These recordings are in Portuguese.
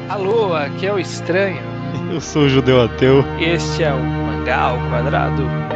Alô, aqui é o Estranho. Eu sou o Judeu Ateu. Este é o Mangá ao Quadrado.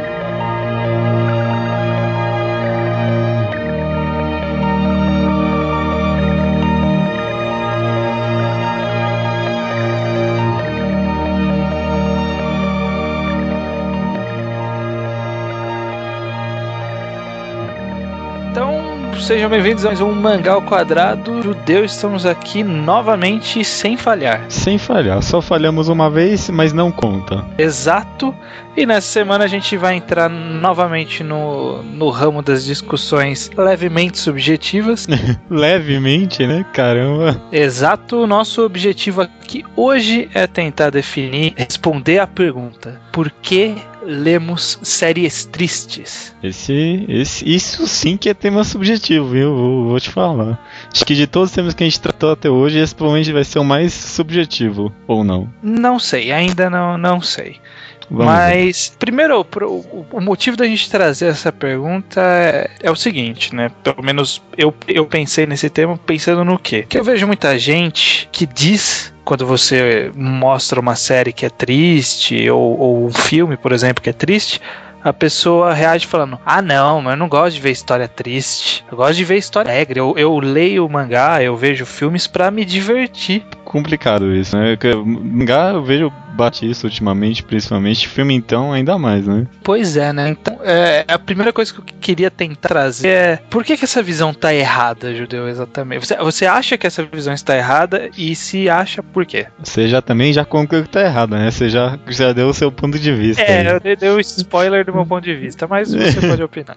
Sejam bem-vindos a mais um Mangá ao Quadrado. Judeu, estamos aqui novamente sem falhar. Sem falhar, só falhamos uma vez, mas não conta. Exato. E nessa semana a gente vai entrar novamente no ramo das discussões levemente subjetivas. Levemente, né? Caramba. Exato. O nosso objetivo aqui hoje é tentar definir, responder a pergunta: por que lemos séries tristes? Isso sim que é tema subjetivo, viu? Vou te falar. Acho que de todos os temas que a gente tratou até hoje, esse provavelmente vai ser o mais subjetivo, ou não? Não sei, ainda não sei. Mas, primeiro, o motivo da gente trazer essa pergunta é o seguinte, né? Pelo menos eu pensei nesse tema pensando no quê? Que eu vejo muita gente que diz, quando você mostra uma série que é triste, ou um filme, por exemplo, que é triste, a pessoa reage falando: ah não, mas eu não gosto de ver história triste, eu gosto de ver história alegre, eu leio mangá, eu vejo filmes pra me divertir. Complicado isso, né? Mangá eu vejo bate isso ultimamente, principalmente, filme então ainda mais, né? Pois é, né? Então, a primeira coisa que eu queria tentar trazer é: por que essa visão tá errada, Judeu, exatamente? Você acha que essa visão está errada, e se acha, por quê? Você também já concluiu que tá errada, né? Você já deu o seu ponto de vista. Eu dei o spoiler do meu ponto de vista, mas você pode opinar.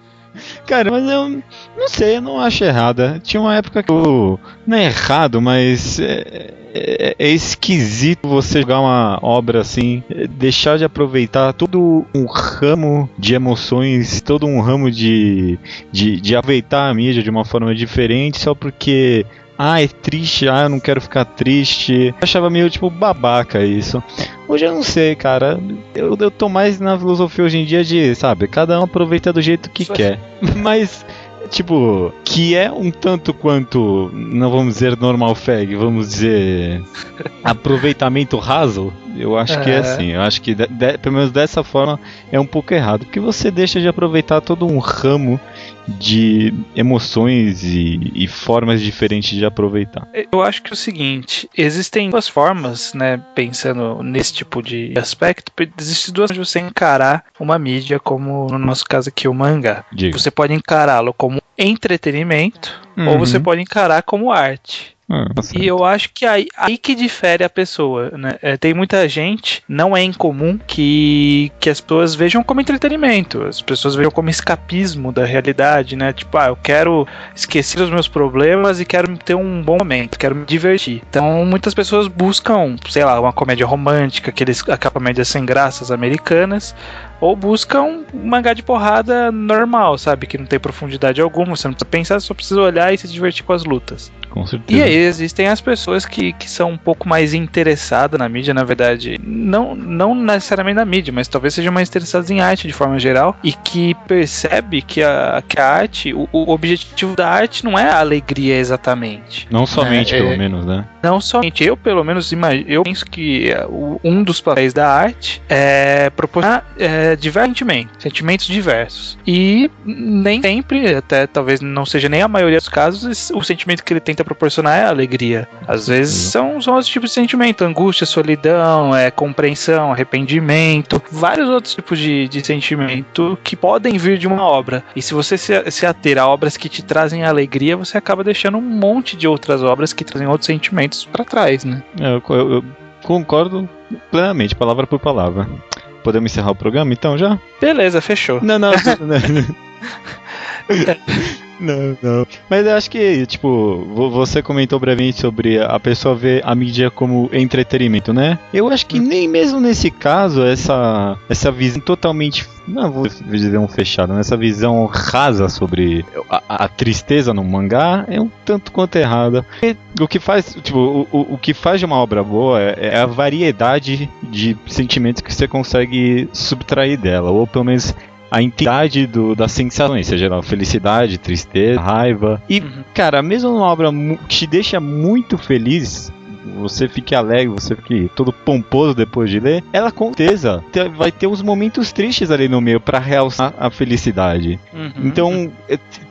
Cara, mas eu não sei, eu não acho errada. Tinha uma época que eu... Não é errado, mas é esquisito você jogar uma obra assim, deixar de aproveitar todo um ramo de emoções, todo um ramo de aproveitar a mídia de uma forma diferente só porque... Ah, é triste, eu não quero ficar triste. Eu achava meio tipo babaca isso. Hoje eu não sei, cara. Eu tô mais na filosofia hoje em dia de, sabe, cada um aproveita do jeito que quer. Mas, tipo, que é um tanto quanto, não vamos dizer normal fag, vamos dizer aproveitamento raso. Eu acho que é assim, eu acho que pelo menos dessa forma é um pouco errado, porque você deixa de aproveitar todo um ramo de emoções e formas diferentes de aproveitar. Eu acho que é o seguinte: existem duas formas, né, pensando nesse tipo de aspecto, existem duas formas de você encarar uma mídia, como no nosso caso aqui o mangá. Diga. Você pode encará-lo como entretenimento, ou você pode encarar como arte. E eu acho que aí que difere a pessoa, né? Tem muita gente, não é incomum que as pessoas vejam como entretenimento, as pessoas vejam como escapismo da realidade, né? Tipo, eu quero esquecer os meus problemas e quero ter um bom momento, quero me divertir. Então muitas pessoas buscam, sei lá, uma comédia romântica, aquela comédia sem graças americanas, ou buscam um mangá de porrada normal, sabe? Que não tem profundidade alguma, você não precisa pensar, só precisa olhar e se divertir com as lutas. Com certeza. E aí existem as pessoas que são um pouco mais interessadas na mídia, na verdade, não necessariamente na mídia, mas talvez sejam mais interessadas em arte de forma geral, e que percebe que a arte, o objetivo da arte não é a alegria exatamente. Não somente, pelo menos, né? Não somente. Eu, pelo menos, eu penso que um dos papéis da arte é proporcionar diversos sentimentos diversos. E nem sempre, até talvez não seja nem a maioria dos casos, o sentimento que ele tenta proporcionar é a alegria. Às vezes são outros tipos de sentimento: angústia, solidão, compreensão, arrependimento, vários outros tipos de sentimento que podem vir de uma obra. E se você se ater a obras que te trazem alegria, você acaba deixando um monte de outras obras que trazem outros sentimentos pra trás, né? Eu concordo plenamente, palavra por palavra. Podemos encerrar o programa então já? Beleza, fechou. Não. Não. Mas eu acho que, tipo, você comentou brevemente sobre a pessoa ver a mídia como entretenimento, né? Eu acho que nem mesmo nesse caso, essa visão totalmente, não vou dizer um fechado, mas essa visão rasa sobre a tristeza no mangá é um tanto quanto errada. O que faz, tipo, o que faz de uma obra boa é a variedade de sentimentos que você consegue subtrair dela, ou pelo menos a entidade das sensações, seja lá, felicidade, tristeza, raiva. E, cara, mesmo uma obra que te deixa muito feliz, você fique alegre, você fique todo pomposo depois de ler, ela com certeza vai ter uns momentos tristes ali no meio pra realçar a felicidade. Então,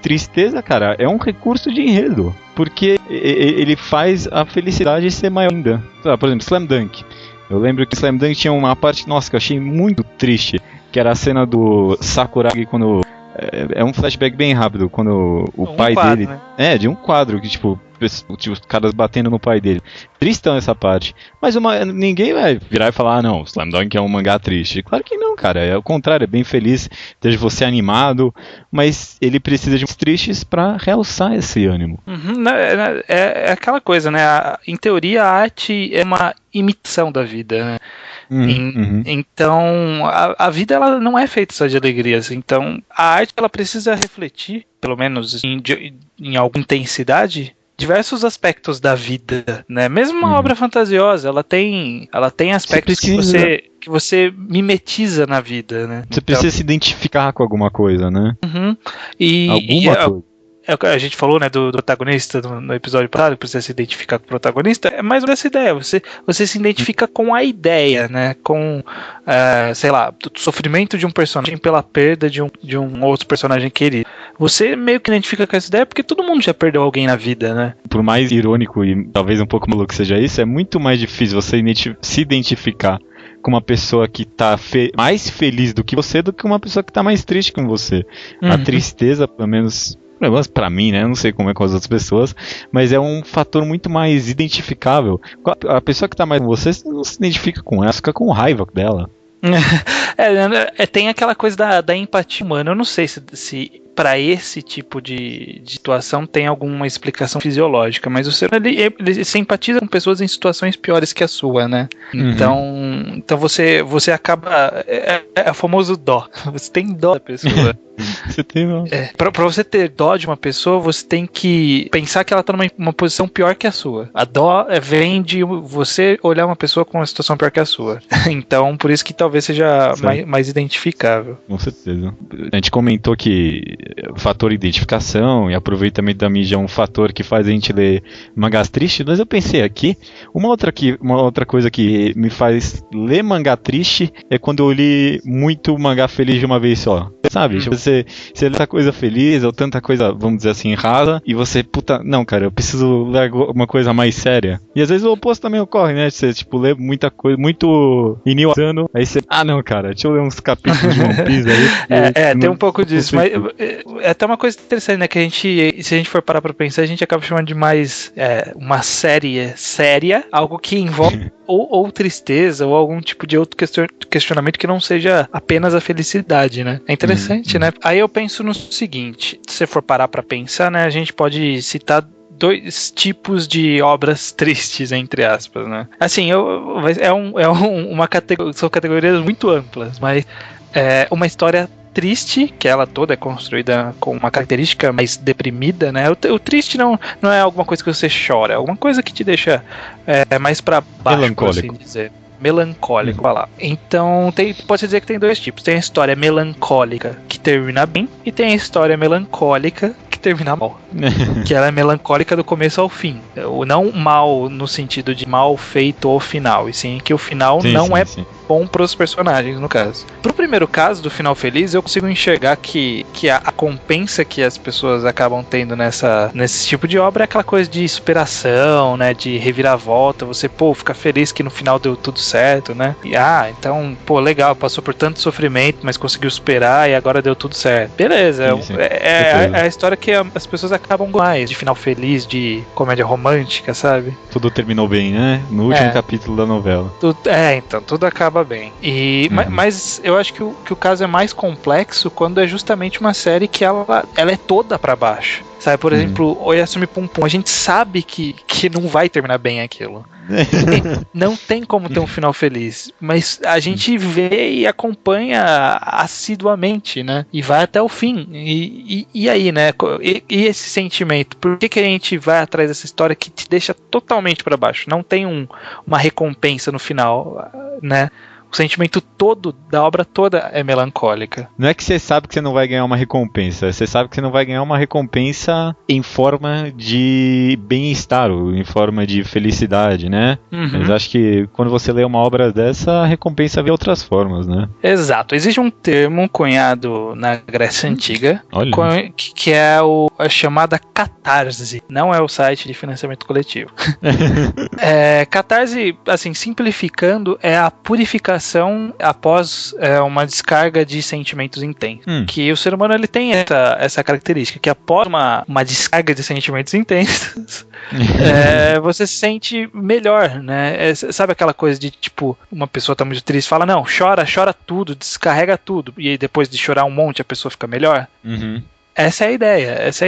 tristeza, cara, é um recurso de enredo, porque ele faz a felicidade ser maior ainda. Por exemplo, Slam Dunk. Eu lembro que Slam Dunk tinha uma parte, nossa, que eu achei muito triste, que era a cena do Sakuragi quando... É um flashback bem rápido, quando o pai quadro, dele... né? De um quadro, que tipo, os caras batendo no pai dele. Tristão essa parte. Mas ninguém vai virar e falar, não, Slam Dunk é um mangá triste. Claro que não, cara. É o contrário, é bem feliz, deixa você animado, mas ele precisa de uns tristes pra realçar esse ânimo. É aquela coisa, né? Em teoria, a arte é uma imitação da vida, né? Então, a vida ela não é feita só de alegrias. Então, a arte ela precisa refletir, pelo menos em alguma intensidade, diversos aspectos da vida, né? Mesmo uma obra fantasiosa, ela tem aspectos que você mimetiza na vida, né? Você precisa se identificar com alguma coisa, né? Alguma coisa. A gente falou, né, do protagonista no episódio passado, que precisa se identificar com o protagonista. É mais ou menos essa ideia. Você se identifica com a ideia, né? Com, sei lá, o sofrimento de um personagem pela perda de um outro personagem querido. Você meio que identifica com essa ideia porque todo mundo já perdeu alguém na vida, né? Por mais irônico e talvez um pouco maluco seja isso, é muito mais difícil você se identificar com uma pessoa que tá mais feliz do que você do que uma pessoa que tá mais triste com você. A tristeza, pelo menos pra mim, né? Eu não sei como é com as outras pessoas, mas é um fator muito mais identificável. A pessoa que tá mais com você não se identifica com ela, fica com raiva dela. Tem aquela coisa da empatia humana. Eu não sei se para esse tipo de situação tem alguma explicação fisiológica, mas o ser ele simpatiza com pessoas em situações piores que a sua, né? Então você acaba é o famoso dó. Você tem dó da pessoa. Você tem dó. Pra você ter dó de uma pessoa, você tem que pensar que ela tá numa posição pior que a sua. A dó vem de você olhar uma pessoa com uma situação pior que a sua. Então, por isso que talvez seja mais identificável. Com certeza. A gente comentou que o fator identificação e aproveitamento da mídia é um fator que faz a gente ler mangás tristes, mas eu pensei aqui, uma outra coisa que me faz ler mangá triste é quando eu li muito mangá feliz de uma vez só. Sabe? Você lê tanta coisa feliz ou tanta coisa, vamos dizer assim, rasa, e você, não, cara, eu preciso ler uma coisa mais séria. E às vezes o oposto também ocorre, né? Você, lê muita coisa, muito iniuazano, aí você, não, cara, deixa eu ler uns capítulos de One Piece aí. Tem um pouco disso, mas é até uma coisa interessante, né? Que se a gente for parar pra pensar, a gente acaba chamando de mais uma série séria, algo que envolve ou tristeza, ou algum tipo de outro questionamento que não seja apenas a felicidade, né? É interessante, né? Aí eu penso no seguinte, se você for parar pra pensar, né? A gente pode citar dois tipos de obras tristes, entre aspas, né? Assim, são categorias muito amplas, mas uma história triste, que ela toda é construída com uma característica mais deprimida, né? O triste não é alguma coisa que você chora, é alguma coisa que te deixa mais pra baixo, melancólico, por assim dizer. Melancólico, vai lá. Então, pode dizer que tem dois tipos. Tem a história melancólica que termina bem, e tem a história melancólica que termina mal. Que ela é melancólica do começo ao fim. Não mal no sentido de mal feito ao final, e sim que o final não é bom pros personagens, no caso. Pro primeiro caso, do final feliz, eu consigo enxergar que a compensa que as pessoas acabam tendo nesse tipo de obra é aquela coisa de superação, né, de reviravolta, você, fica feliz que no final deu tudo certo, né, e então, legal, passou por tanto sofrimento, mas conseguiu superar e agora deu tudo certo. Beleza, é a história que as pessoas acabam mais, de final feliz, de comédia romântica, sabe? Tudo terminou bem, né, no último capítulo da novela. Então, tudo acaba bem. Mas eu acho que o caso é mais complexo quando é justamente uma série que ela é toda pra baixo. Sabe, por exemplo, Oyasumi Pum Pum, a gente sabe que não vai terminar bem aquilo. Não tem como ter um final feliz, mas a gente vê e acompanha assiduamente, né? E vai até o fim. E aí, né? E esse sentimento? Por que a gente vai atrás dessa história que te deixa totalmente pra baixo? Não tem uma recompensa no final, né? O sentimento todo da obra toda é melancólica. Não é que você sabe que você não vai ganhar uma recompensa, você sabe que você não vai ganhar uma recompensa em forma de bem-estar, ou em forma de felicidade, né? Mas acho que quando você lê uma obra dessa, a recompensa vem de outras formas, né? Exato. Existe um termo cunhado na Grécia Antiga, que é a chamada catarse. Não é o site de financiamento coletivo. Catarse, assim, simplificando, é a purificação após uma descarga de sentimentos intensos. Que o ser humano ele tem essa característica, que após uma descarga de sentimentos intensos, você se sente melhor, né? Sabe aquela coisa de, tipo, uma pessoa tá muito triste, fala, não, chora tudo, descarrega tudo, e aí depois de chorar um monte a pessoa fica melhor? Essa é a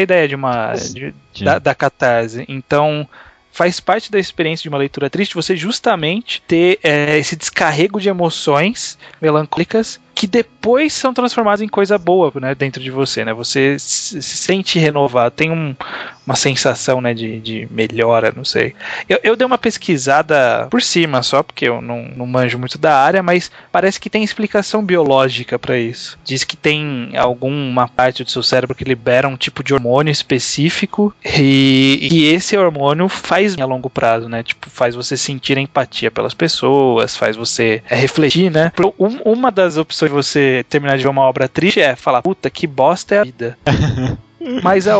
ideia da catarse. Então, faz parte da experiência de uma leitura triste você justamente ter esse descarrego de emoções melancólicas que depois são transformadas em coisa boa, né, dentro de você, né? Você se sente renovado, tem uma sensação, né, de melhora, não sei. Eu dei uma pesquisada por cima só, porque eu não manjo muito da área, mas parece que tem explicação biológica para isso. Diz que tem alguma parte do seu cérebro que libera um tipo de hormônio específico e esse hormônio faz a longo prazo, né? Tipo, faz você sentir empatia pelas pessoas, faz você refletir, né? Uma das opções de você terminar de ver uma obra triste é falar, puta, que bosta é a vida. Mas a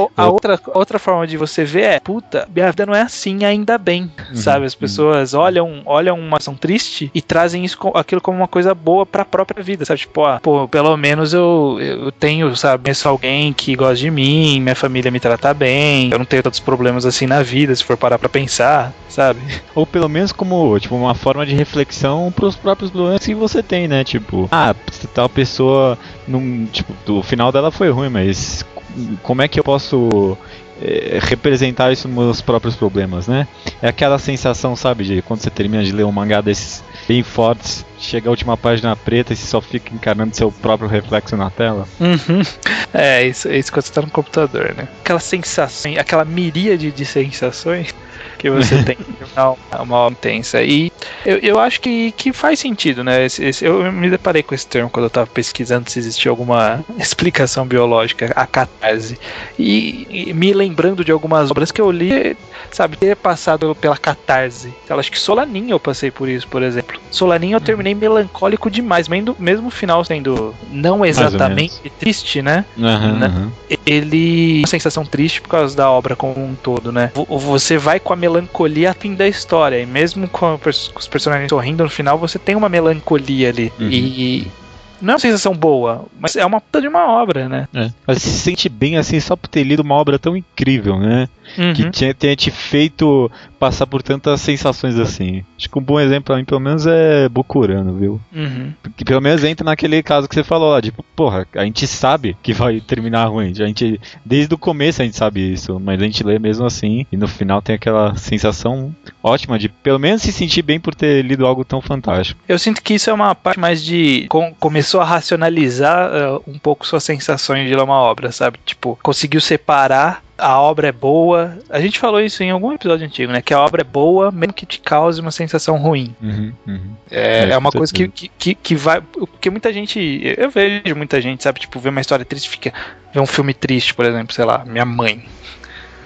outra forma de você ver é, puta, minha vida não é assim, ainda bem, sabe? As pessoas olham uma ação triste e trazem aquilo como uma coisa boa pra própria vida, sabe? Tipo, pelo menos eu tenho, sabe, conheço alguém que gosta de mim, minha família me trata bem, eu não tenho tantos problemas assim na vida, se for parar pra pensar, sabe? Ou pelo menos como, tipo, uma forma de reflexão pros próprios problemas que você tem, né? Tipo, tal pessoa, o final dela foi ruim, mas como é que eu posso representar isso nos meus próprios problemas, né? É aquela sensação, sabe, de quando você termina de ler um mangá desses bem fortes, chega a última página preta e você só fica encarnando seu próprio reflexo na tela. Isso quando você tá no computador, né? Aquela sensação, aquela miríade de sensações que você tem uma obra intensa. E eu acho que faz sentido, né? Eu me deparei com esse termo quando eu estava pesquisando se existia alguma explicação biológica, a catarse. E me lembrando de algumas obras que eu li, sabe, ter passado pela catarse. Eu acho que Solanin eu passei por isso, por exemplo. Solanin eu terminei melancólico demais, mesmo o final sendo não exatamente triste, né? Ele uma sensação triste por causa da obra como um todo, né? Você vai com a melancolia a fim da história, e mesmo com os personagens sorrindo no final, você tem uma melancolia ali. E não é uma sensação boa, mas é uma puta de uma obra, né? Mas se sente bem assim só por ter lido uma obra tão incrível, né? Que tenha te feito passar por tantas sensações assim. Acho que um bom exemplo pra mim, pelo menos, é Bokurano, viu? Que pelo menos entra naquele caso que você falou lá, tipo, porra, a gente sabe que vai terminar ruim. Desde o começo a gente sabe isso, mas a gente lê mesmo assim, e no final tem aquela sensação ótima de pelo menos se sentir bem por ter lido algo tão fantástico. Eu sinto que isso é uma parte mais de... começou a racionalizar um pouco suas sensações de ler uma obra, sabe? Tipo, conseguiu separar a obra é boa. A gente falou isso em algum episódio antigo, né? Que a obra é boa, mesmo que te cause uma sensação ruim. É uma coisa que vai... Porque muita gente... Eu vejo muita gente, sabe? Tipo, vê uma história triste, vê um filme triste, por exemplo, sei lá, Minha Mãe.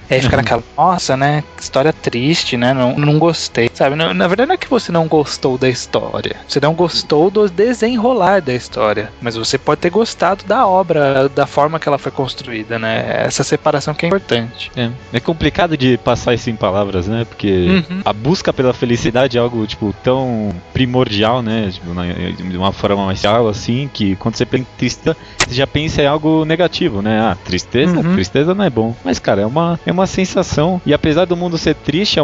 E aí fica naquela, nossa, né, história triste, né, não gostei, sabe, na verdade não é que você não gostou da história, você não gostou do desenrolar da história, mas você pode ter gostado da obra, da forma que ela foi construída, né, essa separação que é importante. É complicado de passar isso em palavras, né, porque a busca pela felicidade é algo, tipo, tão primordial, né, tipo, de uma forma mais real, assim, que quando você pensa em tristeza, você já pensa em algo negativo, né, tristeza não é bom, mas, cara, é uma sensação, e apesar do mundo ser triste,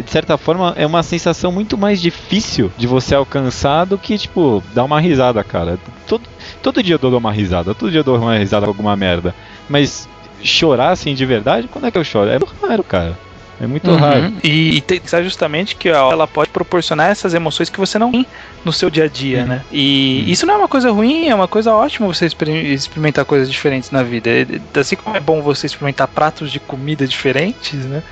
de certa forma, é uma sensação muito mais difícil de você alcançar do que, tipo, dar uma risada, cara. Todo dia eu dou uma risada, todo dia eu dou uma risada com alguma merda, mas chorar, assim, de verdade, quando é que eu choro? É raro, cara. É muito raro. E tem justamente que ela pode proporcionar essas emoções que você não tem no seu dia a dia, né? E isso não é uma coisa ruim, é uma coisa ótima você experimentar coisas diferentes na vida. Assim como é bom você experimentar pratos de comida diferentes, né?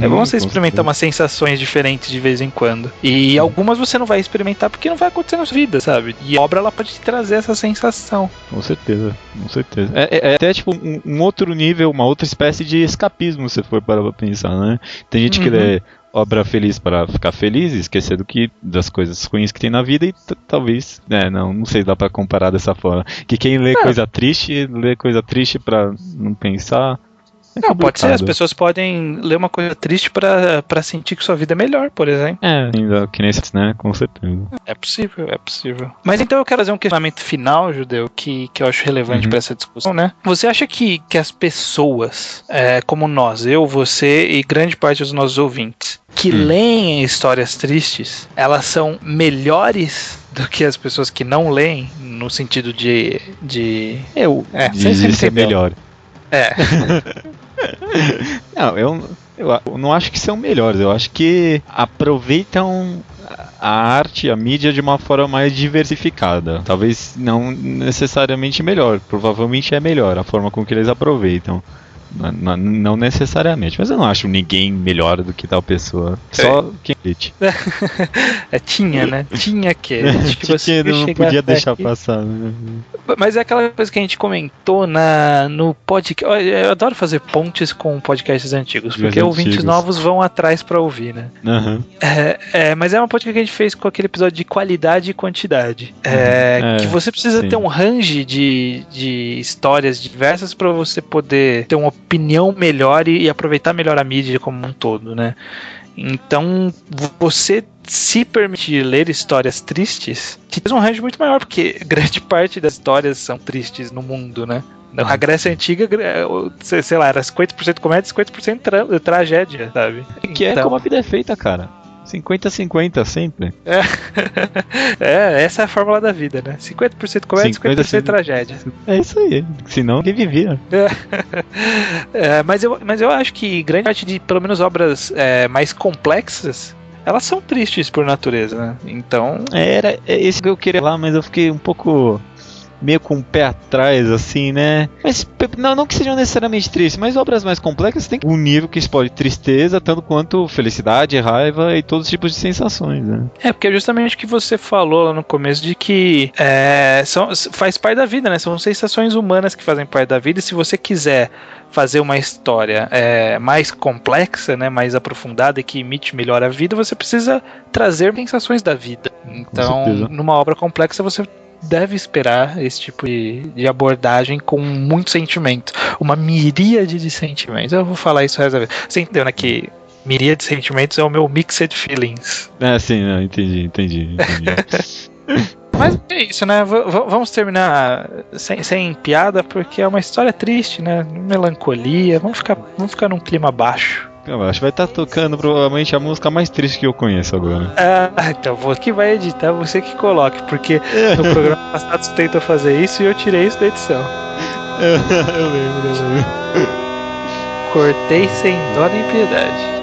É bom você experimentar umas sensações diferentes de vez em quando. E algumas você não vai experimentar porque não vai acontecer na sua vida, sabe? E a obra, ela pode te trazer essa sensação. Com certeza, com certeza. É até tipo um outro nível, uma outra espécie de escapismo, se for parar pra pensar, né? Tem gente que lê obra feliz para ficar feliz e esquecer das coisas ruins que tem na vida e talvez, não sei se dá pra comparar dessa forma. Que quem lê coisa triste pra não pensar. Não, pode ser, as pessoas podem ler uma coisa triste pra sentir que sua vida é melhor, por exemplo. Ainda que nem isso, né? Com certeza. É possível. Mas então eu quero fazer um questionamento final, Judeu, que eu acho relevante pra essa discussão, né? Você acha que as pessoas, como nós, eu, você e grande parte dos nossos ouvintes, que leem histórias tristes, elas são melhores do que as pessoas que não leem, no sentido de ser melhor. Não, eu não acho que são melhores, eu acho que aproveitam a arte, a mídia de uma forma mais diversificada. Talvez não necessariamente melhor, provavelmente é melhor a forma com que eles aproveitam. Não necessariamente, mas eu não acho ninguém melhor do que tal pessoa. Só quem acredite. Tinha, né? Tinha que você não podia deixar aqui passar. Né? Mas é aquela coisa que a gente comentou no podcast. Eu adoro fazer pontes com podcasts antigos, porque ouvintes novos vão atrás pra ouvir, né? Mas é uma ponte que a gente fez com aquele episódio de qualidade e quantidade. Que você precisa ter um range de histórias diversas pra você poder ter uma opinião melhor e aproveitar melhor a mídia como um todo, né? Então, você se permitir ler histórias tristes te traz um range muito maior, porque grande parte das histórias são tristes no mundo, né? Na Grécia Antiga, sei lá, era 50% comédia e 50% tragédia, sabe? Que então, como a vida é feita, cara. 50-50 sempre. Essa é a fórmula da vida, né? 50% comédia e 50% tragédia. É isso aí. Senão ninguém vivia. Mas eu acho que grande parte de, pelo menos, obras mais complexas, elas são tristes por natureza, né? Então... Era esse que eu queria falar, mas eu fiquei um pouco... meio com o pé atrás, assim, né? Mas não que sejam necessariamente tristes, mas obras mais complexas tem um nível que explode tristeza, tanto quanto felicidade, raiva e todos os tipos de sensações, né? Porque é justamente o que você falou lá no começo, de que faz parte da vida, né? São sensações humanas que fazem parte da vida, e se você quiser fazer uma história mais complexa, né, mais aprofundada e que imite melhor a vida, você precisa trazer sensações da vida. Então, numa obra complexa, você deve esperar esse tipo de abordagem com muito sentimento, uma miríade de sentimentos. Eu vou falar isso resto da vez. Você entendeu, né, que miríade de sentimentos é o meu mixed feelings. Sim, entendi. Mas é isso, né? Vamos terminar sem piada, porque é uma história triste, né? Melancolia. Vamos ficar num clima baixo. Eu acho que vai estar tocando provavelmente a música mais triste que eu conheço agora. Então você que vai editar, você que coloque, porque no programa passado você tentou fazer isso e eu tirei isso da edição. Eu lembro. Cortei sem dó nem piedade.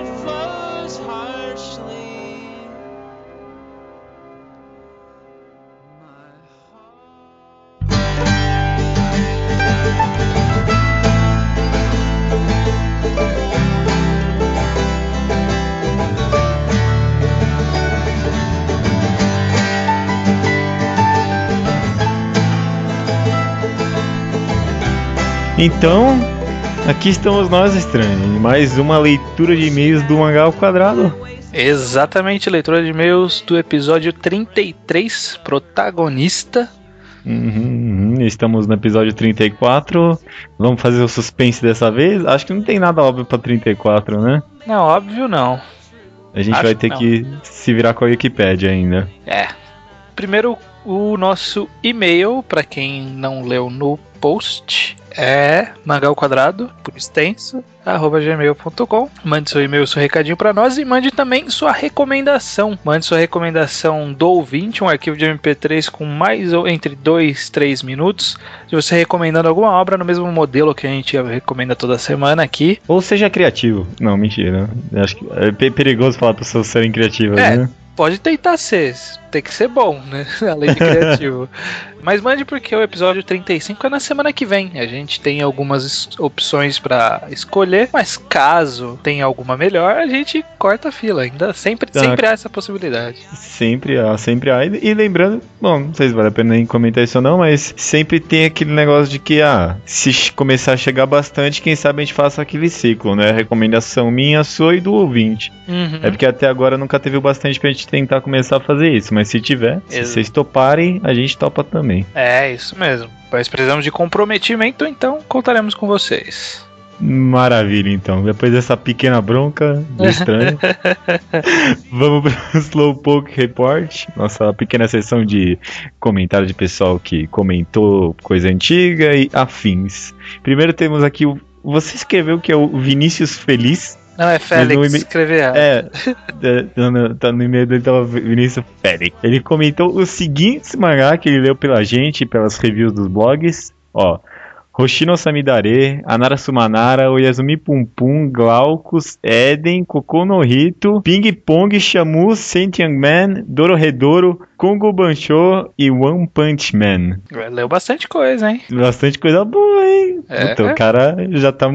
Então, aqui estamos nós, estranho, em mais uma leitura de e-mails do Mangá ao Quadrado. Exatamente, leitura de e-mails do episódio 33, protagonista. Estamos no episódio 34. Vamos fazer o suspense dessa vez? Acho que não tem nada óbvio pra 34, né? Não, óbvio não. A gente vai ter que se virar com a Wikipédia ainda. Primeiro, o nosso e-mail, pra quem não leu no post é mangaoquadrado, por extenso, @gmail.com. Mande seu e-mail, seu recadinho pra nós e mande também sua recomendação. Mande sua recomendação do ouvinte, um arquivo de MP3 com mais ou entre 2 e 3 minutos. Se você recomendando alguma obra no mesmo modelo que a gente recomenda toda semana aqui. Ou seja criativo. Não, mentira. Acho que é perigoso falar para pessoas serem criativas, né? Pode tentar ser, tem que ser bom, né? Além de criativo. Mas mande porque o episódio 35 é na semana que vem. A gente tem algumas opções pra escolher, mas caso tenha alguma melhor, a gente corta a fila. Ainda sempre há essa possibilidade. Sempre há. E lembrando, bom, não sei se vale a pena nem comentar isso ou não, mas sempre tem aquele negócio de que, se começar a chegar bastante, quem sabe a gente faça aquele ciclo, né? Recomendação minha, sua e do ouvinte. Uhum. É porque até agora nunca teve o bastante pra gente tentar começar a fazer isso, mas se tiver, se vocês toparem, a gente topa também. É, isso mesmo. Mas precisamos de comprometimento, então contaremos com vocês. Maravilha, então. Depois dessa pequena bronca do estranho, vamos para o Slowpoke Report, nossa pequena sessão de comentário de pessoal que comentou coisa antiga e afins. Primeiro temos aqui você escreveu que é o Vinícius Feliz. Não, é Félix, escrever errado. Tá no e-mail dele, tava Vinícius Félix. Ele comentou os seguintes mangá que ele leu pela gente, pelas reviews dos blogs. Hoshino Samidare, Anara Sumanara, Oyazumi Pum Pum, Glaucus, Eden, Kokou no Hito, Ping Pong, Shamu, Saint Young Man, Dorohedoro, Kongo Bancho e One Punch Man. Leu bastante coisa, hein? Bastante coisa boa, hein? Então o cara já tá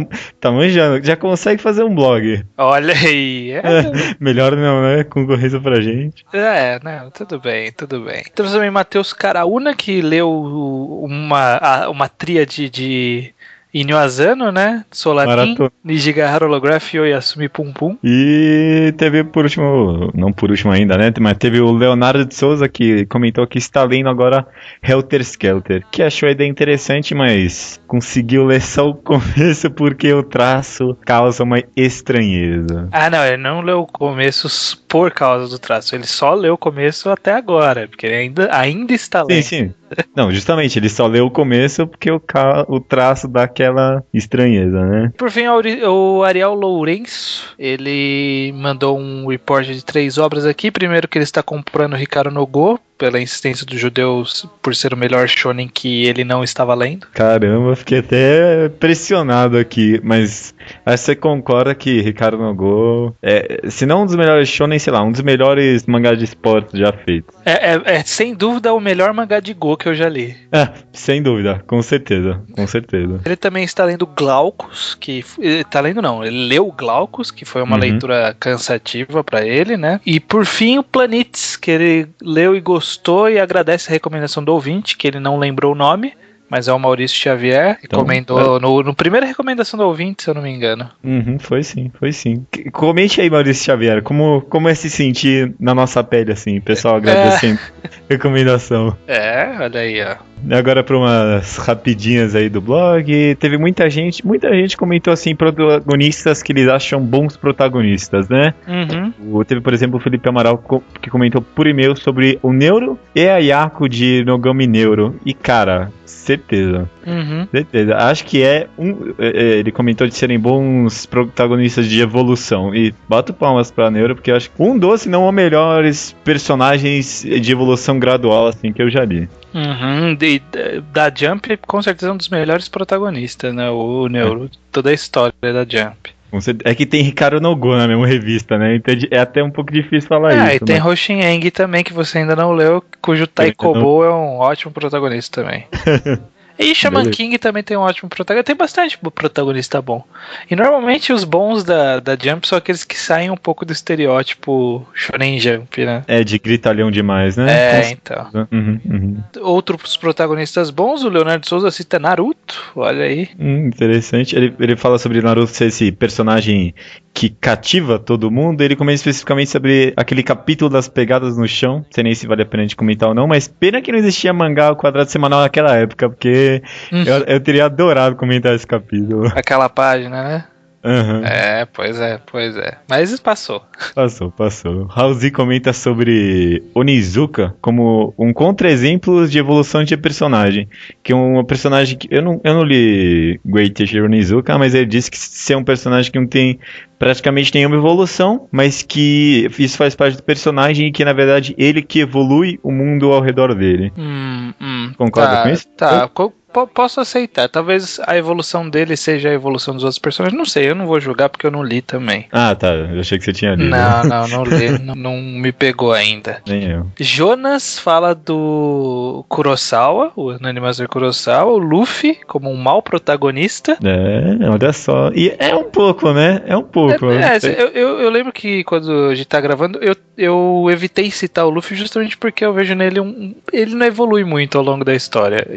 manjando, já consegue fazer um blog. Olha aí. Melhor não, né? Concorrência pra gente. Não, tudo bem. Temos também Matheus Caraúna, que leu uma tríade de Inyo Asano, né? Solanin, Nijigahara Holograph e Oyasumi Pum Pum. E teve por último, não por último ainda, né? Mas teve o Leonardo de Souza que comentou que está lendo agora Helter Skelter, que achou a ideia interessante, mas conseguiu ler só o começo porque o traço causa uma estranheza. Não, ele não leu o começo por causa do traço, ele só leu o começo até agora, porque ele ainda está lendo. Sim. Não, justamente, ele só leu o começo porque o traço dá aquela estranheza, né? Por fim, o Ariel Lourenço, ele mandou um report de 3 obras aqui. Primeiro que ele está comprando Hikaru no Go, pela insistência dos judeus por ser o melhor shonen que ele não estava lendo. Caramba, fiquei até pressionado aqui, mas você concorda que Hikaru no Go se não um dos melhores shonen, sei lá, um dos melhores mangás de esporte já feitos. É sem dúvida o melhor mangá de Go que eu já li. Sem dúvida, com certeza. Ele também está lendo Glaucus, ele leu Glaucus, que foi uma leitura cansativa pra ele, né? E por fim o Planets, que ele leu e gostou e agradece a recomendação do ouvinte, que ele não lembrou o nome, mas é o Maurício Xavier, que comentou no primeira recomendação do ouvinte, se eu não me engano. Foi sim. Comente aí, Maurício Xavier, como é se sentir na nossa pele, assim, pessoal agradecendo recomendação. Olha aí, ó. Agora para umas rapidinhas aí do blog, teve muita gente comentou assim, protagonistas que eles acham bons protagonistas, né? Teve, por exemplo, o Felipe Amaral que comentou por e-mail sobre o Neuro e a Yako de Nogami Neuro. E cara, certeza. Certeza. Acho que ele comentou de serem bons protagonistas de evolução. E bato palmas pra Neuro, porque eu acho que um dos, se não os melhores personagens de evolução gradual, assim, que eu já li. Da Jump, com certeza um dos melhores protagonistas, né? O Neuro, toda a história da Jump. É que tem Hikaru no Go na mesma revista, né? Então é até um pouco difícil falar isso. E tem Hoshin Eng também, que você ainda não leu, cujo Taikobo é um ótimo protagonista também. E Shaman King também tem um ótimo protagonista. Tem bastante protagonista bom. E normalmente os bons da Jump são aqueles que saem um pouco do estereótipo Shonen Jump, né? De gritalhão demais, né? Então. Outros protagonistas bons, o Leonardo Souza cita Naruto, olha aí. Interessante. Ele fala sobre Naruto ser esse personagem que cativa todo mundo. Ele comenta especificamente sobre aquele capítulo das pegadas no chão. Não sei nem se vale a pena a gente comentar ou não, mas pena que não existia mangá ao quadrado semanal naquela época, porque eu teria adorado comentar esse capítulo. Aquela página, né? Uhum. Pois é. Mas passou. Passou. Raulzi comenta sobre Onizuka como um contra-exemplo de evolução de personagem. Que é um personagem que... Eu não li Great Onizuka, mas ele disse que se é um personagem que não tem praticamente nenhuma evolução, mas que isso faz parte do personagem e que, na verdade, ele que evolui o mundo ao redor dele. Concorda com isso? Tá. Posso aceitar. Talvez a evolução dele seja a evolução dos outros personagens. Não sei, eu não vou julgar porque eu não li também. Ah, tá. Eu achei que você tinha lido. Não li. não me pegou ainda. Nem eu. Jonas fala do Kurosawa, o Ananimaster Kurosawa, o Luffy como um mau protagonista. Olha só. E é um pouco, né? Eu lembro que quando a gente tá gravando, eu evitei citar o Luffy justamente porque eu vejo nele ele não evolui muito ao longo da história.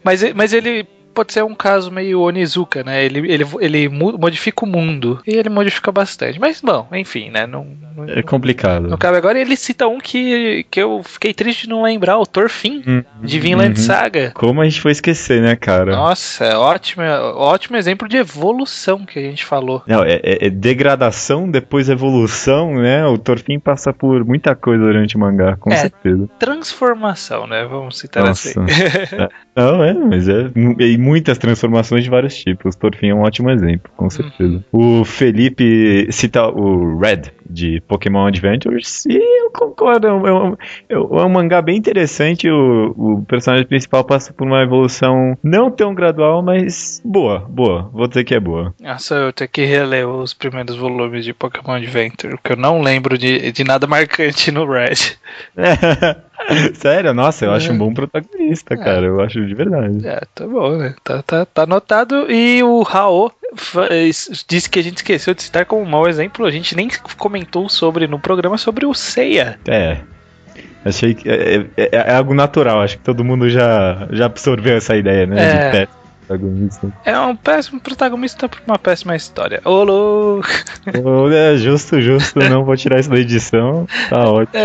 Mas ele pode ser um caso meio Onizuka, né? Ele modifica o mundo. E ele modifica bastante. Mas, bom, enfim, né? É complicado. Não cabe agora. Ele cita um que eu fiquei triste de não lembrar, o Thorfinn, de Vinland Saga. Como a gente foi esquecer, né, cara? Nossa, ótimo exemplo de evolução que a gente falou. Não, é degradação, depois evolução, né? O Thorfinn passa por muita coisa durante o mangá, com certeza. Transformação, né? Vamos citar assim. Mas e muitas transformações de vários tipos. Thorfinn é um ótimo exemplo, com certeza. O Felipe cita o Red, de Pokémon Adventures, e eu concordo, é um mangá bem interessante. O personagem principal passa por uma evolução não tão gradual, mas boa, vou dizer que é boa. Nossa, eu tenho que reler os primeiros volumes de Pokémon Adventure, porque eu não lembro de nada marcante no Red. Sério? Nossa, eu acho um bom protagonista, cara, eu acho de verdade. Tá bom, né? Tá anotado. E o Raul disse que a gente esqueceu de citar como um mau exemplo. A gente nem comentou no programa sobre o Seiya. Achei que é algo natural. Acho que todo mundo já absorveu essa ideia, né? De péssimo protagonista. É um péssimo protagonista por uma péssima história. Ô, louco! Justo. Não vou tirar isso da edição. Tá ótimo.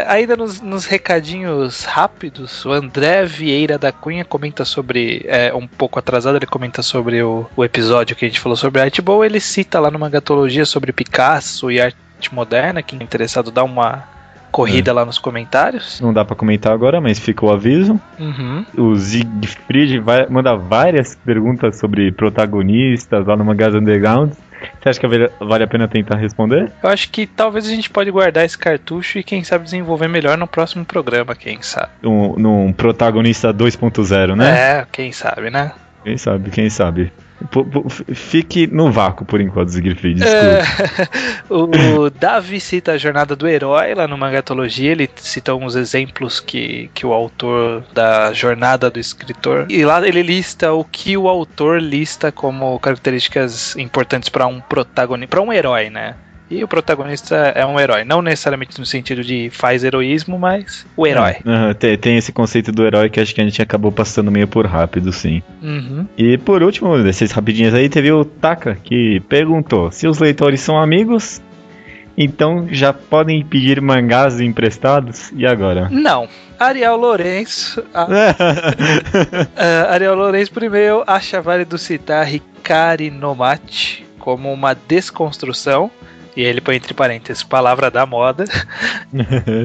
Ainda nos recadinhos rápidos, o André Vieira da Cunha comenta sobre, um pouco atrasado, ele comenta sobre o episódio que a gente falou sobre arte boa. Ele cita lá no Mangatologia sobre Picasso e arte moderna. Quem é interessado dá uma corrida lá nos comentários. Não dá pra comentar agora, mas fica o aviso. O Siegfried manda várias perguntas sobre protagonistas lá no Mangás Underground. Você acha que vale a pena tentar responder? Eu acho que talvez a gente pode guardar esse cartucho e quem sabe desenvolver melhor no próximo programa, quem sabe. Num protagonista 2.0, né? Quem sabe, né? Quem sabe. Fique no vácuo por enquanto, Siegfried, desculpa. O Davi cita a jornada do herói lá no Mangatologia. Ele cita uns exemplos que o autor da jornada do escritor, e lá ele lista o que o autor lista como características importantes para um protagonista, para um herói, né? E o protagonista é um herói, não necessariamente no sentido de faz heroísmo, mas o herói. Tem esse conceito do herói que acho que a gente acabou passando meio por rápido, sim. E por último, desses rapidinhos aí, teve o Taka, que perguntou se os leitores são amigos, então já podem pedir mangás emprestados, e agora? Não. Ariel Lourenço Ariel Lourenço primeiro acha válido citar Hikari no Machi como uma desconstrução, e ele põe entre parênteses, palavra da moda,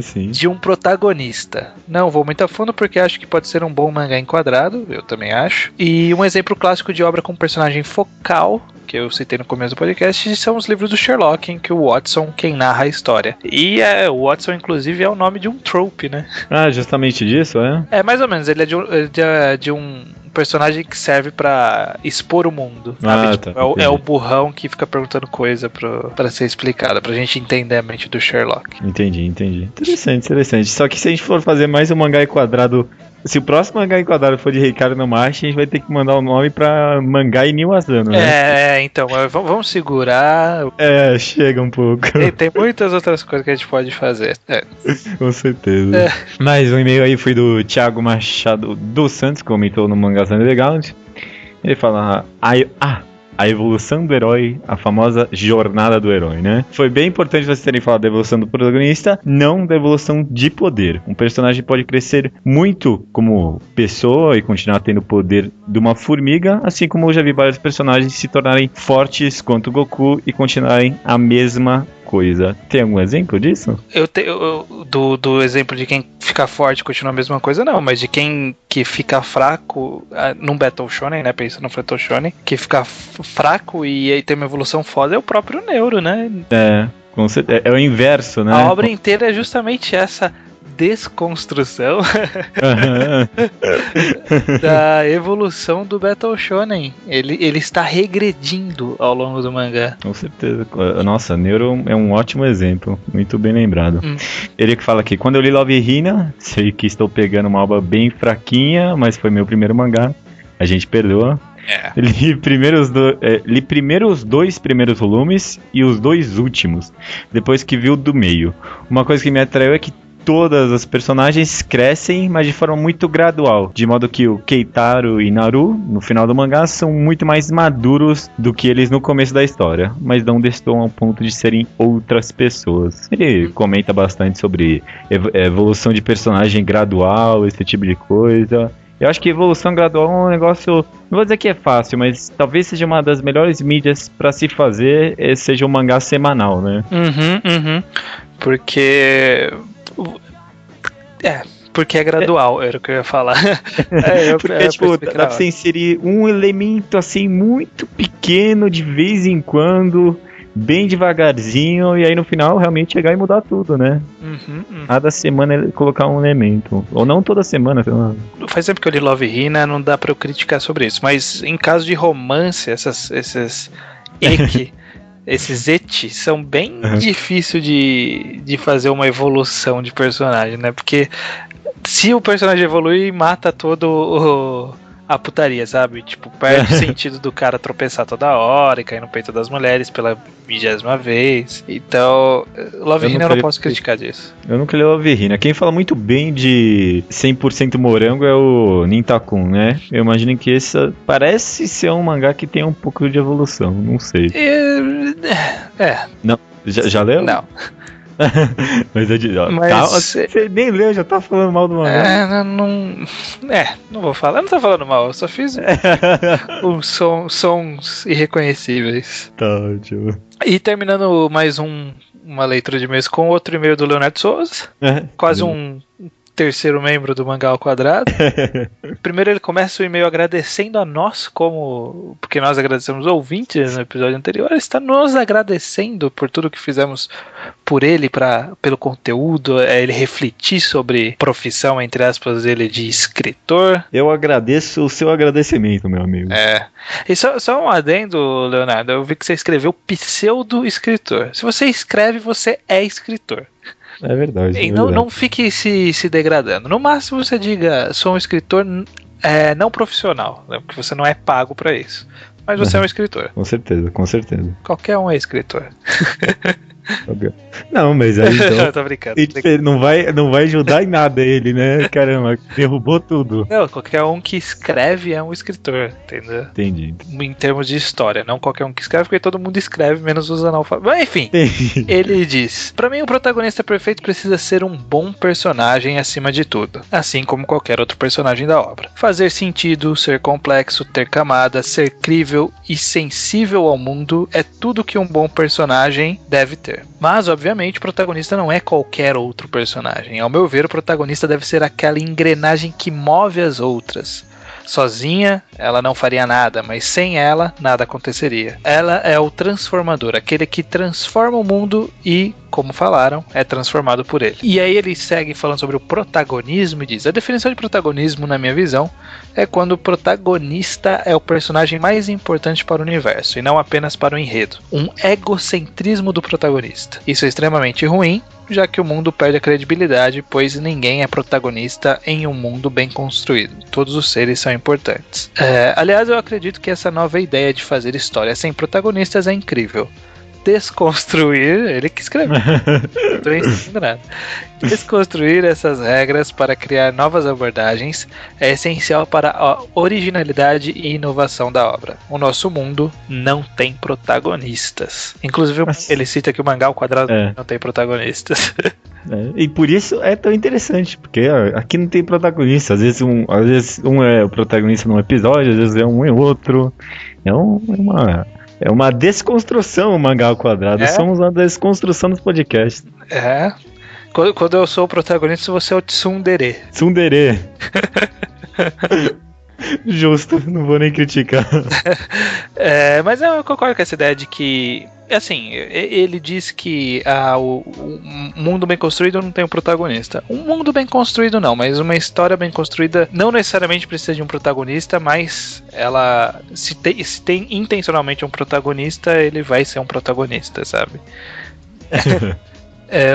Sim. de um protagonista. Não vou muito a fundo porque acho que pode ser um bom mangá enquadrado, eu também acho. E um exemplo clássico de obra com personagem focal, que eu citei no começo do podcast, são os livros do Sherlock, em que o Watson quem narra a história. E o Watson, inclusive, é o nome de um trope, né? Justamente disso, é? É, mais ou menos, ele é de um personagem que serve pra expor o mundo, sabe? Tá, é o burrão que fica perguntando coisa pra ser explicada, pra gente entender a mente do Sherlock. Entendi. Interessante. Só que se a gente for fazer mais um mangá enquadrado, se o próximo mangá enquadrado for de Ricardo no Machi, a gente vai ter que mandar o nome pra Mangá Inil Asano, né? Então, vamos segurar. Chega um pouco. Tem muitas outras coisas que a gente pode fazer. Com certeza. Mais um e-mail aí foi do Thiago Machado dos Santos, que comentou no Mangás Underground. Ele fala: a evolução do herói, a famosa jornada do herói, né? Foi bem importante vocês terem falado da evolução do protagonista, não da evolução de poder. Um personagem pode crescer muito como pessoa e continuar tendo o poder de uma formiga, assim como eu já vi vários personagens se tornarem fortes quanto o Goku e continuarem a mesma coisa. Tem algum exemplo disso? Eu tenho do exemplo de quem fica forte e continua a mesma coisa, não, mas de quem que fica fraco num Battle Shonen, né, pensa no Battle Shonen, que fica fraco e aí tem uma evolução foda, é o próprio Neuro, né? É o inverso, né? A obra inteira é justamente essa desconstrução da evolução do Battle Shonen. Ele está regredindo ao longo do mangá. Com certeza. Nossa, Neuro é um ótimo exemplo. Muito bem lembrado. Ele que fala aqui: quando eu li Love Hina, sei que estou pegando uma obra bem fraquinha, mas foi meu primeiro mangá. A gente perdoa. Li primeiro os 2 primeiros volumes e os 2 últimos, depois que vi o do meio. Uma coisa que me atraiu é que todas as personagens crescem, mas de forma muito gradual, de modo que o Keitaro e Naru, no final do mangá, são muito mais maduros do que eles no começo da história, mas não destoam ao ponto de serem outras pessoas. Ele comenta bastante sobre evolução de personagem gradual, esse tipo de coisa. Eu acho que evolução gradual é um negócio, não vou dizer que é fácil, mas talvez seja uma das melhores mídias pra se fazer, seja um mangá semanal, né? Porque é gradual, era o que eu ia falar. Porque, dá pra você inserir um elemento assim muito pequeno de vez em quando, bem devagarzinho, e aí no final realmente chegar e mudar tudo, né? Cada semana colocar um elemento. Ou não toda semana, sei lá. Faz tempo que eu li Love Hina, não dá pra eu criticar sobre isso, mas em caso de romance, esses eti são bem difíceis de fazer uma evolução de personagem, né? Porque se o personagem evolui, mata todo a putaria, sabe? Tipo, perde o sentido do cara tropeçar toda hora e cair no peito das mulheres pela 20ª vez. Então, Love Hina eu não posso criticar disso. Eu nunca li Love Hina. Quem fala muito bem de 100% morango é o Nintakun, né? Eu imagino que esse parece ser um mangá que tem um pouco de evolução, não sei. Não, já leu? Não. Mas você nem leu, já tá falando mal do mangá. Não vou falar, não tô falando mal, eu só fiz sons irreconhecíveis. Tá ótimo. E terminando mais uma leitura de mês com outro e-mail do Leonardo Souza, quase um terceiro membro do Mangá ao Quadrado. Primeiro ele começa o e-mail agradecendo a nós, porque nós agradecemos ouvintes no episódio anterior. Ele está nos agradecendo por tudo que fizemos por ele, pelo conteúdo, ele refletir sobre profissão, entre aspas, dele de escritor. Eu agradeço o seu agradecimento, meu amigo. E só um adendo, Leonardo, eu vi que você escreveu pseudo-escritor. Se você escreve, você é escritor. É verdade. E não fique se degradando. No máximo você diga, sou um escritor não profissional, né, porque você não é pago pra isso. Mas você é um escritor. Com certeza. Qualquer um é escritor. Não, mas aí então, tô brincando. Não vai ajudar em nada ele, né? Caramba, derrubou tudo. Não, qualquer um que escreve é um escritor, entendeu? Entendi. Em termos de história, não qualquer um que escreve, porque todo mundo escreve, menos os analfabetos. Mas enfim, ele diz: pra mim o protagonista perfeito precisa ser um bom personagem acima de tudo, assim como qualquer outro personagem da obra. Fazer sentido, ser complexo, ter camadas, ser crível e sensível ao mundo é tudo que um bom personagem deve ter. Mas, obviamente, o protagonista não é qualquer outro personagem. Ao meu ver, o protagonista deve ser aquela engrenagem que move as outras. Sozinha, ela não faria nada, mas sem ela, nada aconteceria. Ela é o transformador, aquele que transforma o mundo e, como falaram, é transformado por ele. E aí ele segue falando sobre o protagonismo e diz: a definição de protagonismo, na minha visão, é quando o protagonista é o personagem mais importante para o universo, e não apenas para o enredo. Um egocentrismo do protagonista. Isso é extremamente ruim, já que o mundo perde a credibilidade, pois ninguém é protagonista em um mundo bem construído. Todos os seres são importantes. Aliás, eu acredito que essa nova ideia de fazer história sem protagonistas é incrível. desconstruir, ele que escreveu, não tô ensinando nada. Desconstruir essas regras para criar novas abordagens é essencial para a originalidade e inovação da obra. O nosso mundo não tem protagonistas. Inclusive, ele cita que o mangá ao quadrado não tem protagonistas. E por isso é tão interessante, porque aqui não tem protagonista. Às vezes um é o protagonista num episódio, às vezes é um e outro. É uma desconstrução o mangá ao quadrado. Somos uma desconstrução dos podcasts. Quando eu sou o protagonista, você é o tsundere. Tsundere. Justo, não vou nem criticar. Mas eu concordo com essa ideia de que, assim, ele diz que o mundo bem construído não tem um protagonista. Um mundo bem construído não, mas uma história bem construída não necessariamente precisa de um protagonista, mas ela, se tem intencionalmente um protagonista, ele vai ser um protagonista, sabe?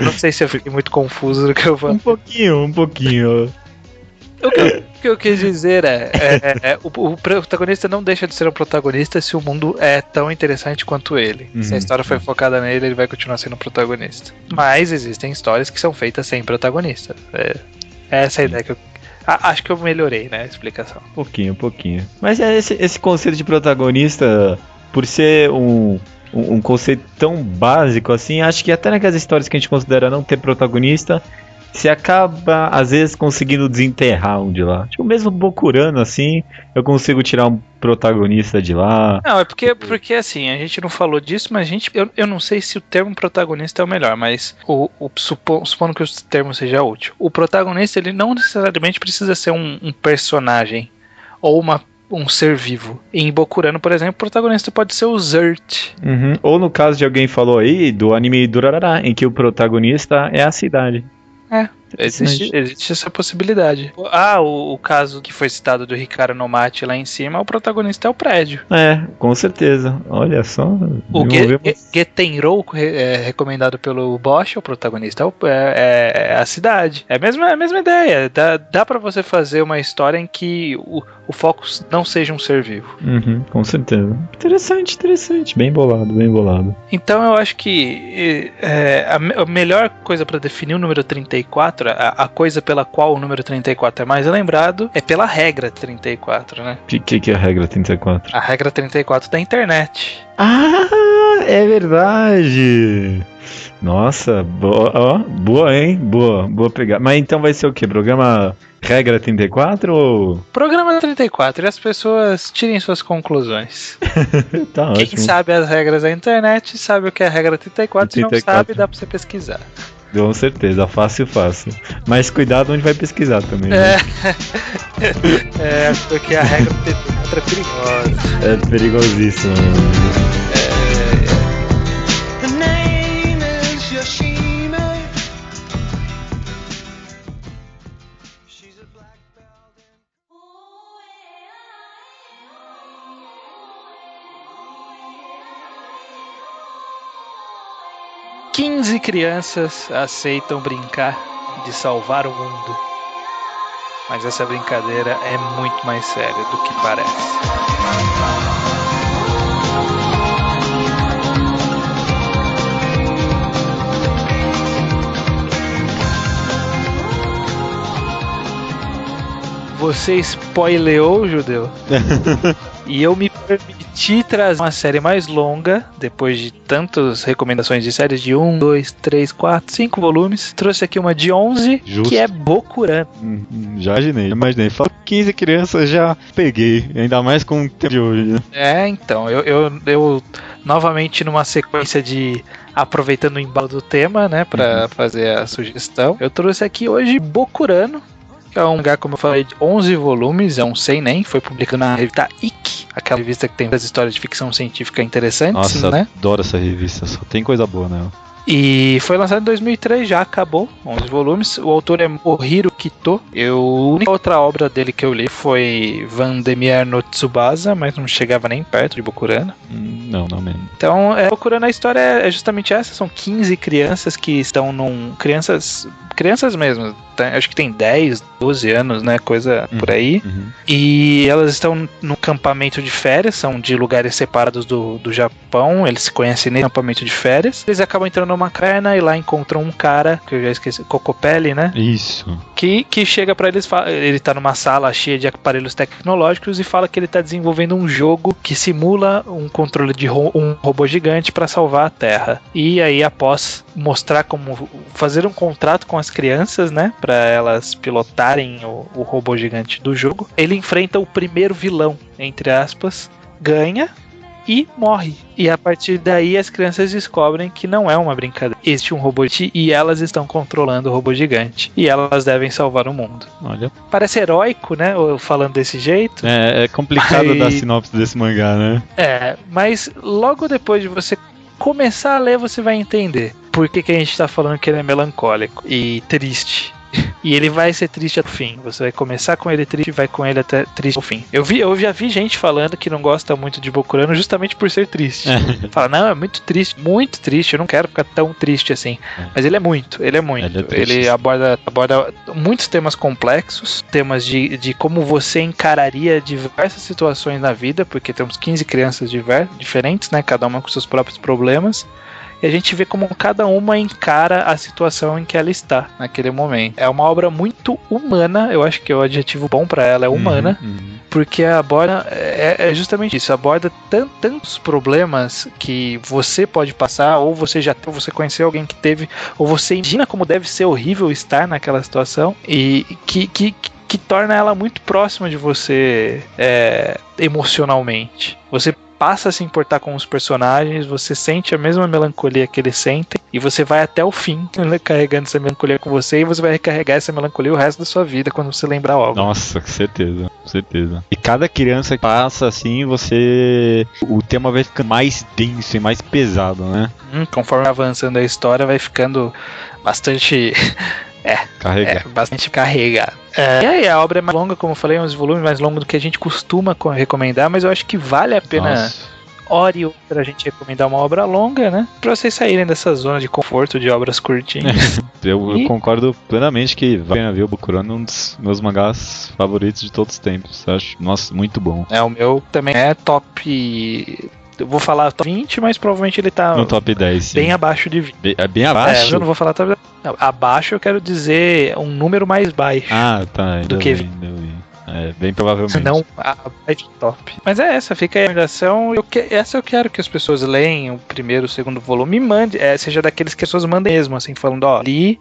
Não sei se eu fiquei muito confuso do que eu falei. Um pouquinho. O que eu quis dizer o protagonista não deixa de ser um protagonista se o mundo é tão interessante quanto ele. Se a história foi focada nele, ele vai continuar sendo um protagonista. Mas existem histórias que são feitas sem protagonista. Essa é a ideia que eu... acho que eu melhorei, né, a explicação. Um pouquinho. Mas esse conceito de protagonista, por ser um conceito tão básico assim, acho que até naquelas histórias que a gente considera não ter protagonista, você acaba, às vezes, conseguindo desenterrar um de lá. Tipo, mesmo Bokurano, assim, eu consigo tirar um protagonista de lá. Não, é porque assim, a gente não falou disso, mas eu não sei se o termo protagonista é o melhor, mas supondo que o termo seja útil. O protagonista, ele não necessariamente precisa ser um personagem ou um ser vivo. Em Bokurano, por exemplo, o protagonista pode ser o Zert. Ou no caso de alguém falou aí, do anime Durarara, em que o protagonista é a cidade. Existe essa possibilidade. O caso que foi citado do Hikaru no Mate lá em cima, o protagonista é o prédio. Com certeza. Olha só. O Getenrou, recomendado pelo Bosch, o protagonista é a cidade. É a mesma ideia. Dá pra você fazer uma história em que o foco não seja um ser vivo. Com certeza. Interessante. Bem bolado. Então eu acho que a melhor coisa pra definir o número 34, a coisa pela qual o número 34 é mais lembrado, é pela regra 34, né? O que é a regra 34? A regra 34 da internet. É verdade! Nossa, boa, hein? Boa pegar. Mas então vai ser o quê? Programa Regra 34 ou... Programa 34, e as pessoas tirem suas conclusões. Tá Quem ótimo. sabe as regras da internet sabe o que é a regra 34, se não sabe, dá pra você pesquisar. Com certeza, fácil. Mas cuidado onde vai pesquisar também. Né? Porque a regra 34 é perigosa. É perigosíssimo. Quinze crianças aceitam brincar de salvar o mundo. Mas essa brincadeira é muito mais séria do que parece. Você spoileou, Judeu? E eu me permiti trazer uma série mais longa, depois de tantas recomendações de séries de 1, 2, 3, 4, 5 volumes. Trouxe aqui uma de 11, Justo. Que é Bokurano. Já imaginei. Fala 15 crianças, já peguei. Ainda mais com o tempo de hoje, né? Então, eu novamente numa sequência de aproveitando o embalo do tema, né, pra fazer a sugestão. Eu trouxe aqui hoje Bokurano, que é um mangá, como eu falei, de 11 volumes, é um seinen, foi publicado na revista Ikki, aquela revista que tem várias histórias de ficção científica interessantes. Nossa, né? Adoro essa revista, só tem coisa boa nela. E foi lançado em 2003, já acabou, 11 volumes. O autor é Morihiro Kito. A única outra obra dele que eu li foi Vandemir no Tsubasa, mas não chegava nem perto de Bokurano. Não mesmo. Então, Bokurano, a história é justamente essa. São 15 crianças que estão crianças mesmo. Acho que tem 10, 12 anos, né? Coisa por aí. E elas estão no campamento de férias, são de lugares separados do Japão. Eles se conhecem nesse acampamento de férias. Eles acabam entrando numa caverna e lá encontram um cara, que eu já esqueci, Cocopelli, né? Isso. Que chega pra eles, ele tá numa sala cheia de aparelhos tecnológicos e fala que ele tá desenvolvendo um jogo que simula um controle de um robô gigante pra salvar a Terra. E aí, após mostrar como fazer um contrato com as crianças, né, pra elas pilotarem o robô gigante do jogo, ele enfrenta o primeiro vilão, entre aspas, ganha e morre. E a partir daí as crianças descobrem que não é uma brincadeira. Existe um robô e elas estão controlando o robô gigante. E elas devem salvar o mundo. Olha. Parece heróico, né? Falando desse jeito. É complicado dar sinopse desse mangá, né? Mas logo depois de você começar a ler, você vai entender por que a gente tá falando que ele é melancólico e triste. E ele vai ser triste até o fim. Você vai começar com ele triste e vai com ele até triste ao fim. Eu já vi gente falando que não gosta muito de Bokurano justamente por ser triste. Fala, não, é muito triste, eu não quero ficar tão triste assim. Mas ele é muito. Ele aborda muitos temas complexos, temas de como você encararia diversas situações na vida, porque temos 15 crianças diferentes, né? Cada uma com seus próprios problemas. E a gente vê como cada uma encara a situação em que ela está naquele momento. É uma obra muito humana, eu acho que o adjetivo bom pra ela é humana, porque aborda, é justamente isso, aborda tantos problemas que você pode passar, ou você já teve, você conheceu alguém que teve, ou você imagina como deve ser horrível estar naquela situação, e que torna ela muito próxima de você emocionalmente. Você passa a se importar com os personagens, você sente a mesma melancolia que eles sentem, e você vai até o fim carregando essa melancolia com você, e você vai recarregar essa melancolia o resto da sua vida quando você lembrar algo. Nossa, com certeza. E cada criança que passa assim, o tema vai ficando mais denso e mais pesado, né? Conforme avançando a história, vai ficando bastante... bastante carregado. E aí, a obra é mais longa, como eu falei, uns volumes mais longos do que a gente costuma recomendar, mas eu acho que vale a pena hora e outra a gente recomendar uma obra longa, né? Pra vocês saírem dessa zona de conforto de obras curtinhas. Eu concordo plenamente que vale a pena ver o Bokurano, um dos meus mangás favoritos de todos os tempos. Eu acho, nossa, muito bom. O meu também é top... Eu vou falar top 20, mas provavelmente ele tá no top 10, sim. Bem abaixo de 20. Bem abaixo? Eu não vou falar top 10. Não, abaixo eu quero dizer um número mais baixo. Tá. Do que 20. Bem provavelmente. Não, abaixo de top. Mas essa, fica aí a recomendação. Essa eu quero que as pessoas leiam o primeiro, o segundo volume e mande, seja daqueles que as pessoas mandem mesmo, assim, falando, li,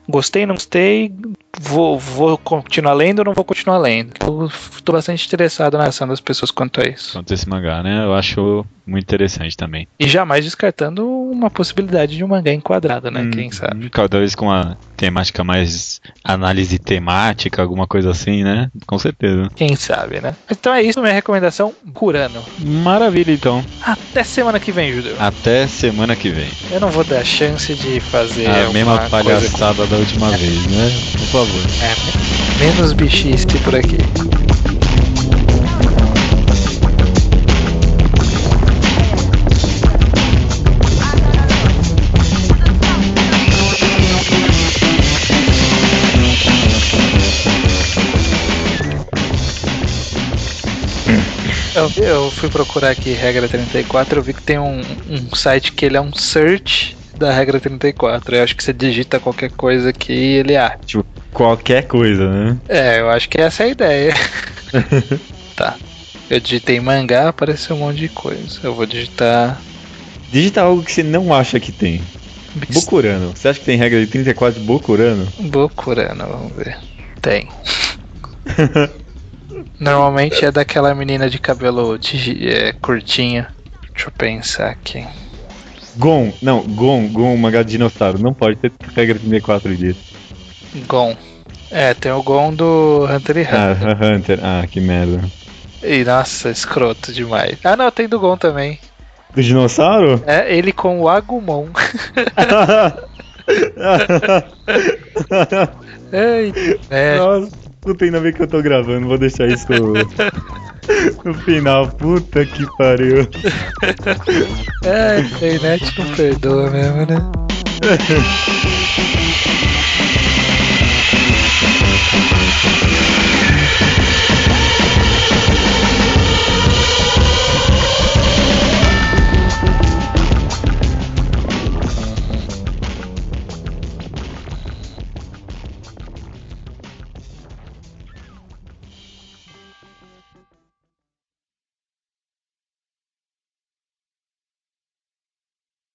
gostei, não gostei, vou continuar lendo ou não vou continuar lendo. Eu tô bastante interessado na ação das pessoas quanto a isso. Quanto a esse mangá, né? Eu acho muito interessante também. E jamais descartando uma possibilidade de um mangá enquadrado, né? Quem sabe? Talvez com uma temática mais análise temática, alguma coisa assim, né? Com certeza. Quem sabe, né? Então é isso, minha recomendação, Bokurano. Maravilha, então. Até semana que vem, Judeu. Até semana que vem. Eu não vou dar chance de fazer a mesma palhaçada da última vez, né? Por favor. Menos bichice por aqui. Eu fui procurar aqui regra 34, eu vi que tem um site que ele é um search da regra 34. Eu acho que você digita qualquer coisa aqui e ele acha. Tipo, qualquer coisa, né? Eu acho que essa é a ideia. Tá. Eu digitei mangá, apareceu um monte de coisa. Eu vou digitar... Digita algo que você não acha que tem. Bokurano. Você acha que tem regra de 34 de Bokurano? Bokurano, vamos ver. Tem. Normalmente é daquela menina de cabelo curtinho. Deixa eu pensar aqui. Gon, mangá de dinossauro. Não pode ter regra 34 disso. Gon. Tem o Gon do Hunter x Hunter. Hunter. Que merda. E nossa, escroto demais. Não, tem do Gon também. Do dinossauro? É, ele com o Agumon. Nossa, puta, ainda bem que eu tô gravando, vou deixar isso no final. Puta que pariu. A internet não perdoa mesmo, né?